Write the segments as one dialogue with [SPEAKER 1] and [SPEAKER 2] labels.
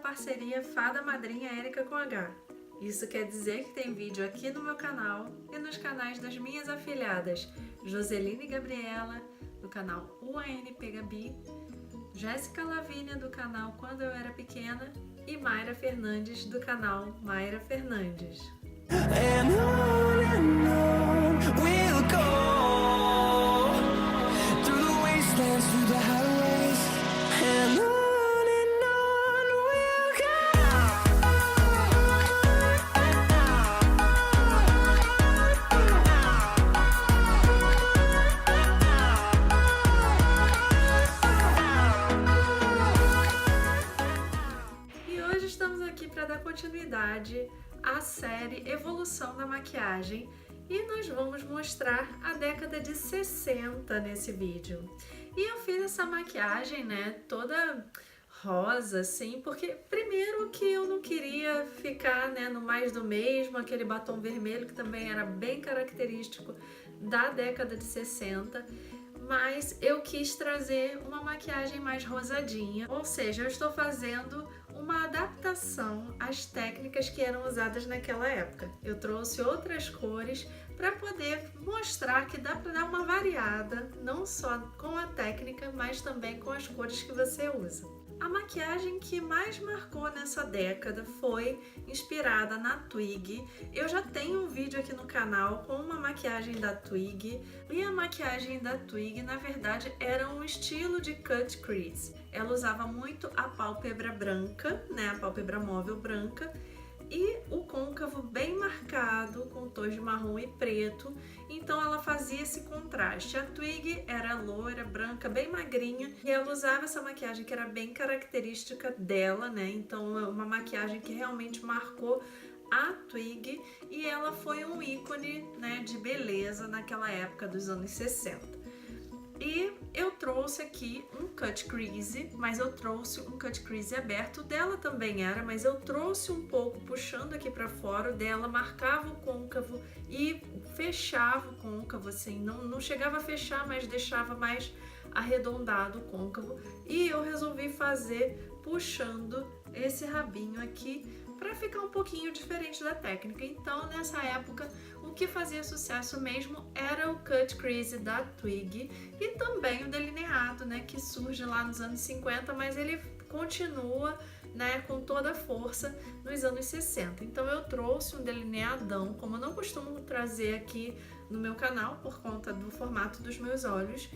[SPEAKER 1] parceria Fada Madrinha Érica com H. Isso quer dizer que tem vídeo aqui no meu canal e nos canais das minhas afilhadas Joseline Gabriela, do canal UANP Gabi, Jéssica Lavínia, do canal Quando Eu Era Pequena, e Mayra Fernandes, do canal Mayra Fernandes.
[SPEAKER 2] And on we'll go through the wastelands, through the highways, and on we'll
[SPEAKER 1] go. E hoje estamos aqui para dar continuidade a série Evolução da Maquiagem e nós vamos mostrar a década de 60 nesse vídeo. E eu fiz essa maquiagem, né, toda rosa, assim, porque primeiro que eu não queria ficar, né, no mais do mesmo, aquele batom vermelho que também era bem característico da década de 60, mas eu quis trazer uma maquiagem mais rosadinha, ou seja, eu estou fazendo uma adaptação às técnicas que eram usadas naquela época. Eu trouxe outras cores para poder mostrar que dá para dar uma variada, não só com a técnica, mas também com as cores que você usa. A maquiagem que mais marcou nessa década foi inspirada na Twig. Eu já tenho um vídeo aqui no canal com uma maquiagem da Twig, e a maquiagem da Twig, na verdade, era um estilo de cut crease. Ela usava muito a pálpebra branca, né, a pálpebra móvel branca, e o côncavo bem marcado, com tons de marrom e preto, então ela fazia esse contraste. A Twig era loira, branca, bem magrinha, e ela usava essa maquiagem que era bem característica dela, né, então é uma maquiagem que realmente marcou a Twig, e ela foi um ícone, né, de beleza naquela época dos anos 60. E eu trouxe aqui um cut crease, mas eu trouxe um cut crease aberto. O dela também era, mas eu trouxe um pouco puxando aqui pra fora. O dela marcava o côncavo e fechava o côncavo, assim, não chegava a fechar, mas deixava mais arredondado o côncavo. E eu resolvi fazer puxando esse rabinho aqui para ficar um pouquinho diferente da técnica. Então, nessa época, o que fazia sucesso mesmo era o cut crease da Twig e também o delineado, né, que surge lá nos anos 50, mas ele continua, né, com toda a força nos anos 60. Então, eu trouxe um delineadão, como eu não costumo trazer aqui no meu canal por conta do formato dos meus olhos,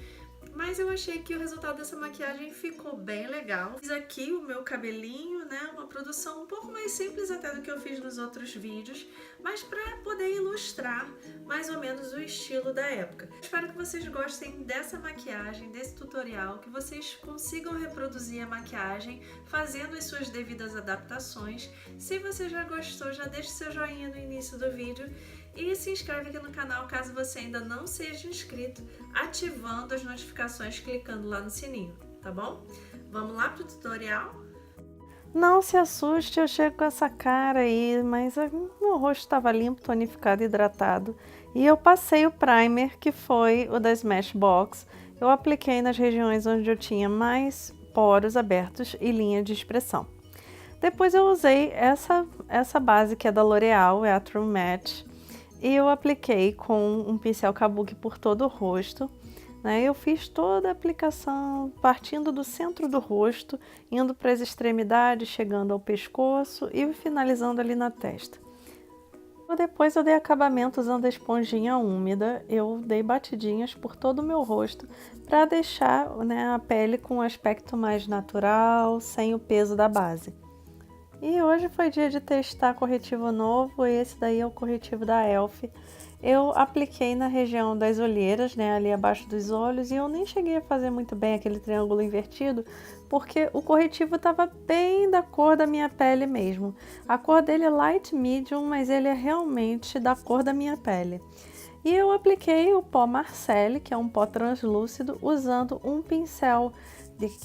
[SPEAKER 1] mas eu achei que o resultado dessa maquiagem ficou bem legal. Fiz aqui o meu cabelinho, né, uma produção um pouco mais simples até do que eu fiz nos outros vídeos, mas para poder ilustrar mais ou menos o estilo da época. Espero que vocês gostem dessa maquiagem, desse tutorial, que vocês consigam reproduzir a maquiagem fazendo as suas devidas adaptações. Se você já gostou, já deixa seu joinha no início do vídeo e se inscreve aqui no canal caso você ainda não seja inscrito, ativando as notificações clicando lá no sininho, tá bom? Vamos lá pro tutorial?
[SPEAKER 3] Não se assuste, eu chego com essa cara aí, mas meu rosto estava limpo, tonificado, hidratado. E eu passei o primer, que foi o da Smashbox. Eu apliquei nas regiões onde eu tinha mais poros abertos e linha de expressão. Depois eu usei essa base que é da L'Oreal, é a True Match. E eu apliquei com um pincel kabuki por todo o rosto, né? Eu fiz toda a aplicação partindo do centro do rosto, indo para as extremidades, chegando ao pescoço e finalizando ali na testa. Depois eu dei acabamento usando a esponjinha úmida, eu dei batidinhas por todo o meu rosto para deixar, né, a pele com um aspecto mais natural, sem o peso da base. E hoje foi dia de testar corretivo novo, esse daí é o corretivo da Elf. Eu apliquei na região das olheiras, né, ali abaixo dos olhos, e eu nem cheguei a fazer muito bem aquele triângulo invertido, porque o corretivo estava bem da cor da minha pele mesmo. A cor dele é light medium, mas ele é realmente da cor da minha pele. E eu apliquei o pó Marcelle, que é um pó translúcido, usando um pincel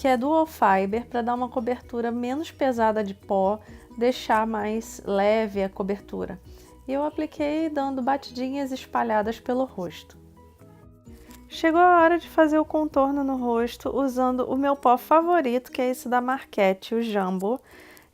[SPEAKER 3] que é Dual Fiber, para dar uma cobertura menos pesada de pó, deixar mais leve a cobertura. E eu apliquei dando batidinhas espalhadas pelo rosto. Chegou a hora de fazer o contorno no rosto usando o meu pó favorito, que é esse da Marquette, o Jumbo.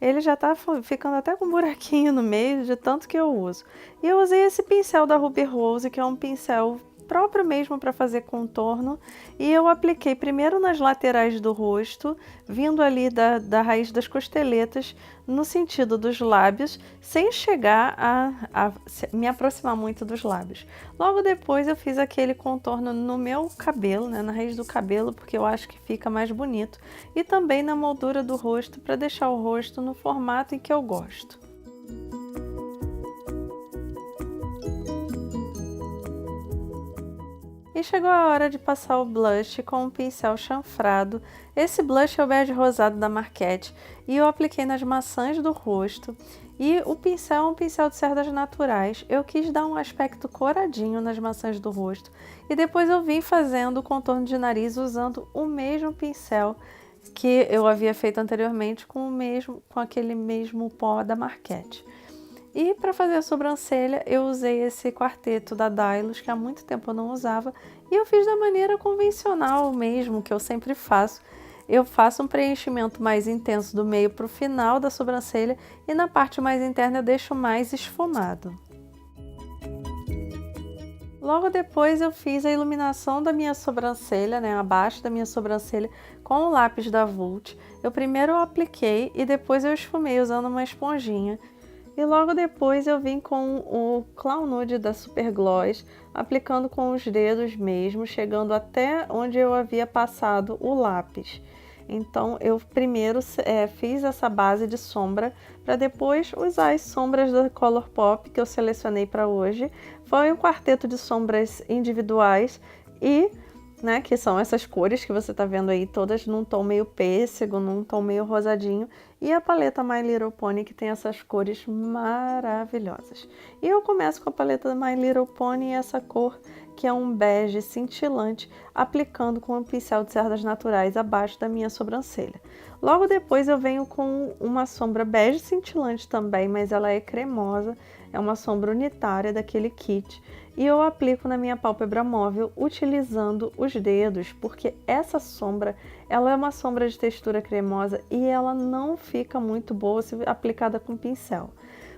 [SPEAKER 3] ele já tá ficando até com um buraquinho no meio de tanto que eu uso. E eu usei esse pincel da Ruby Rose, que é um pincel próprio mesmo para fazer contorno, e eu apliquei primeiro nas laterais do rosto, vindo ali da raiz das costeletas, no sentido dos lábios, sem chegar a me aproximar muito dos lábios. Logo depois eu fiz aquele contorno no meu cabelo, né, na raiz do cabelo, porque eu acho que fica mais bonito, e também na moldura do rosto, para deixar o rosto no formato em que eu gosto. E chegou a hora de passar o blush com um pincel chanfrado. Esse blush é o bege rosado da Marquette e eu apliquei nas maçãs do rosto. E o pincel é um pincel de cerdas naturais. Eu quis dar um aspecto coradinho nas maçãs do rosto. E depois eu vim fazendo o contorno de nariz usando o mesmo pincel que eu havia feito anteriormente com aquele mesmo pó da Marquette. E para fazer a sobrancelha, eu usei esse quarteto da Dylos, que há muito tempo eu não usava, e eu fiz da maneira convencional mesmo, que eu sempre faço. Eu faço um preenchimento mais intenso do meio para o final da sobrancelha e na parte mais interna eu deixo mais esfumado. Logo depois eu fiz a iluminação da minha sobrancelha, né, abaixo da minha sobrancelha, com o lápis da Vult. Eu primeiro apliquei e depois eu esfumei usando uma esponjinha. E logo depois eu vim com o Clown Nude da Super Gloss, aplicando com os dedos mesmo, chegando até onde eu havia passado o lápis. Então eu primeiro fiz essa base de sombra, para depois usar as sombras da Colourpop que eu selecionei para hoje. Foi um quarteto de sombras individuais e, né, que são essas cores que você tá vendo aí, todas num tom meio pêssego, num tom meio rosadinho, e a paleta My Little Pony, que tem essas cores maravilhosas. E eu começo com a paleta My Little Pony, essa cor que é um bege cintilante, aplicando com um pincel de cerdas naturais abaixo da minha sobrancelha. Logo depois eu venho com uma sombra bege cintilante também, mas ela é cremosa, é uma sombra unitária daquele kit, e eu aplico na minha pálpebra móvel utilizando os dedos, porque essa sombra, ela é uma sombra de textura cremosa e ela não fica muito boa se aplicada com pincel.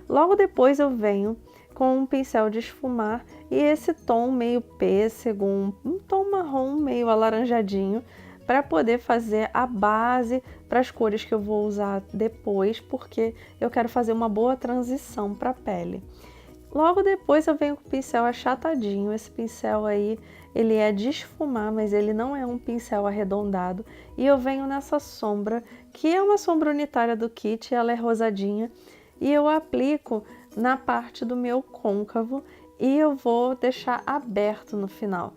[SPEAKER 3] Logo depois eu venho com um pincel de esfumar e esse tom meio pêssego, um tom marrom meio alaranjadinho, para poder fazer a base para as cores que eu vou usar depois, porque eu quero fazer uma boa transição para a pele. Logo depois eu venho com o pincel achatadinho. Esse pincel aí, ele é de esfumar, mas ele não é um pincel arredondado. E eu venho nessa sombra, que é uma sombra unitária do kit, ela é rosadinha. E eu aplico na parte do meu côncavo e eu vou deixar aberto no final.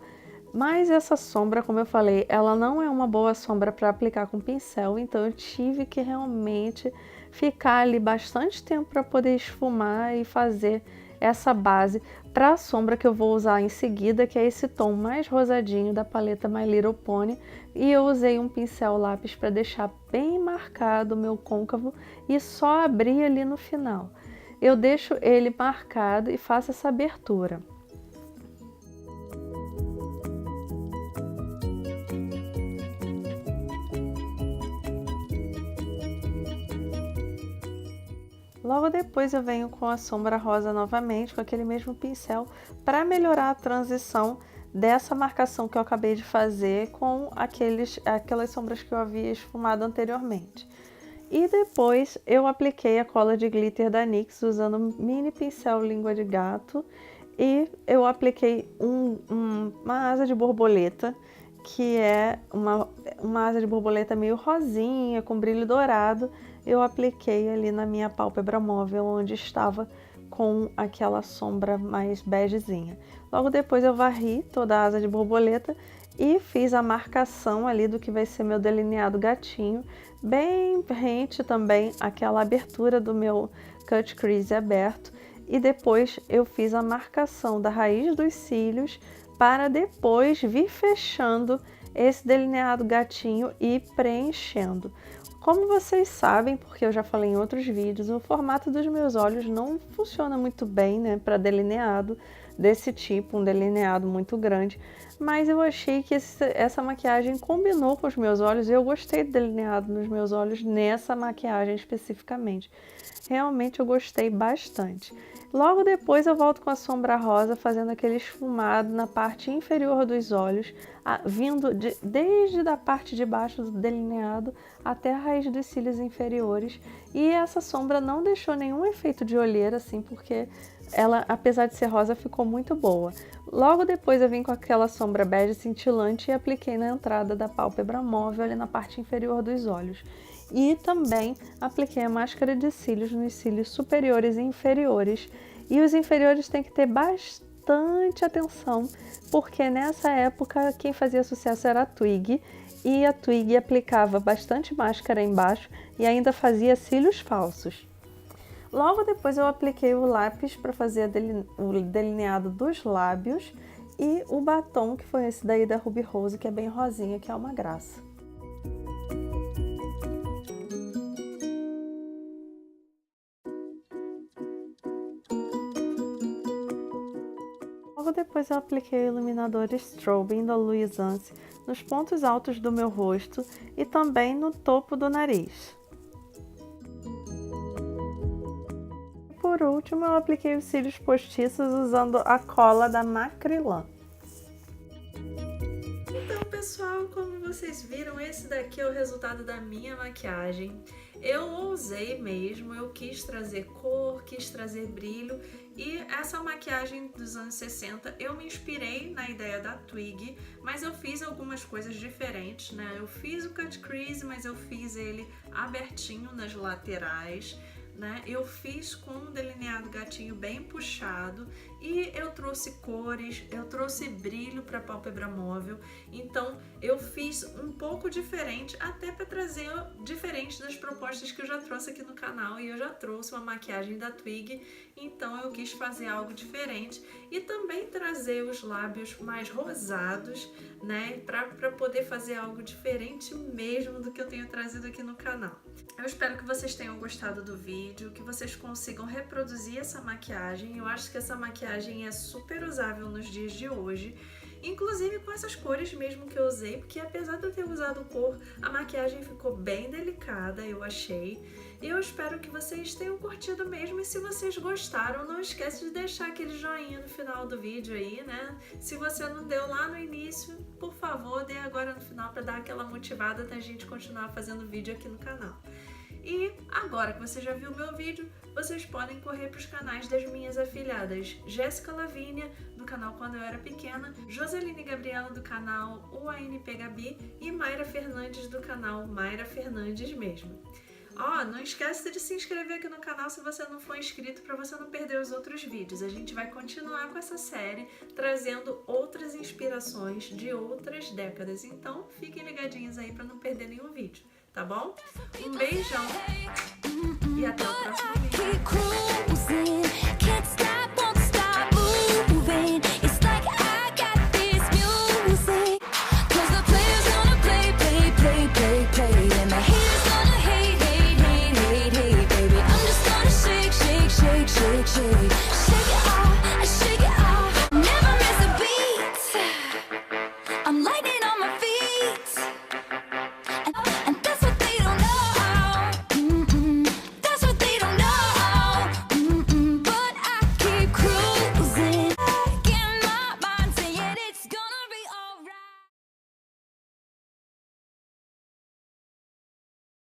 [SPEAKER 3] Mas essa sombra, como eu falei, ela não é uma boa sombra para aplicar com pincel, então eu tive que realmente ficar ali bastante tempo para poder esfumar e fazer essa base para a sombra que eu vou usar em seguida, que é esse tom mais rosadinho da paleta My Little Pony, e eu usei um pincel lápis para deixar bem marcado o meu côncavo e só abrir ali no final. Eu deixo ele marcado e faço essa abertura. Logo depois eu venho com a sombra rosa novamente, com aquele mesmo pincel, para melhorar a transição dessa marcação que eu acabei de fazer com aquelas sombras que eu havia esfumado anteriormente. E depois eu apliquei a cola de glitter da NYX usando um mini pincel língua de gato e eu apliquei uma asa de borboleta, que é uma asa de borboleta meio rosinha, com brilho dourado. Eu apliquei ali na minha pálpebra móvel, onde estava com aquela sombra mais begezinha. Logo depois eu varri toda a asa de borboleta e fiz a marcação ali do que vai ser meu delineado gatinho, bem rente também àquela abertura do meu cut crease aberto. E depois eu fiz a marcação da raiz dos cílios para depois vir fechando esse delineado gatinho e preenchendo. Como vocês sabem, porque eu já falei em outros vídeos, o formato dos meus olhos não funciona muito bem, né, para delineado. desse tipo, um delineado muito grande, mas eu achei que essa maquiagem combinou com os meus olhos e eu gostei do delineado nos meus olhos nessa maquiagem especificamente. Realmente eu gostei bastante. Logo depois eu volto com a sombra rosa, fazendo aquele esfumado na parte inferior dos olhos, vindo desde a parte de baixo do delineado até a raiz dos cílios inferiores. E essa sombra não deixou nenhum efeito de olheira, assim, porque ela, apesar de ser rosa, ficou muito boa. Logo depois eu vim com aquela sombra bege cintilante e apliquei na entrada da pálpebra móvel, ali na parte inferior dos olhos. E também apliquei a máscara de cílios nos cílios superiores e inferiores. E os inferiores têm que ter bastante atenção, porque nessa época quem fazia sucesso era a Twig, e a Twig aplicava bastante máscara embaixo e ainda fazia cílios falsos. Logo depois eu apliquei o lápis para fazer o delineado dos lábios e o batom, que foi esse daí da Ruby Rose, que é bem rosinha, que é uma graça. Logo depois eu apliquei o iluminador Strobing da Louis Anse nos pontos altos do meu rosto e também no topo do nariz. Por último, eu apliquei os cílios postiços usando a cola da Macrylan.
[SPEAKER 1] Então, pessoal, como vocês viram, esse daqui é o resultado da minha maquiagem. Eu ousei mesmo, eu quis trazer cor, quis trazer brilho, e essa maquiagem dos anos 60 eu me inspirei na ideia da Twig, mas eu fiz algumas coisas diferentes, né? Eu fiz o cut crease, mas eu fiz ele abertinho nas laterais, né? Eu fiz com um delineado gatinho bem puxado e eu trouxe cores, eu trouxe brilho para a pálpebra móvel. Então eu fiz um pouco diferente, até para trazer diferente das propostas que eu já trouxe aqui no canal, e eu já trouxe uma maquiagem da Twig, então eu quis fazer algo diferente e também trazer os lábios mais rosados, né, para poder fazer algo diferente mesmo do que eu tenho trazido aqui no canal. Eu espero que vocês tenham gostado do vídeo, que vocês consigam reproduzir essa maquiagem. Eu acho que essa maquiagem é super usável nos dias de hoje, inclusive com essas cores mesmo que eu usei, porque apesar de eu ter usado cor, a maquiagem ficou bem delicada, eu achei. E eu espero que vocês tenham curtido mesmo, e se vocês gostaram, não esquece de deixar aquele joinha no final do vídeo aí, né? Se você não deu lá no início, por favor, dê agora no final para dar aquela motivada da gente continuar fazendo vídeo aqui no canal. E agora que você já viu o meu vídeo, vocês podem correr para os canais das minhas afilhadas Jéssica Lavínia, do canal Quando Eu Era Pequena, Joseline Gabriela, do canal UANP Gabi, e Mayra Fernandes, do canal Mayra Fernandes mesmo. Ó, não esquece de se inscrever aqui no canal se você não for inscrito, para você não perder os outros vídeos. A gente vai continuar com essa série, trazendo outras inspirações de outras décadas. Então, fiquem ligadinhos aí para não perder nenhum vídeo, tá bom? Um beijão e até o próximo vídeo.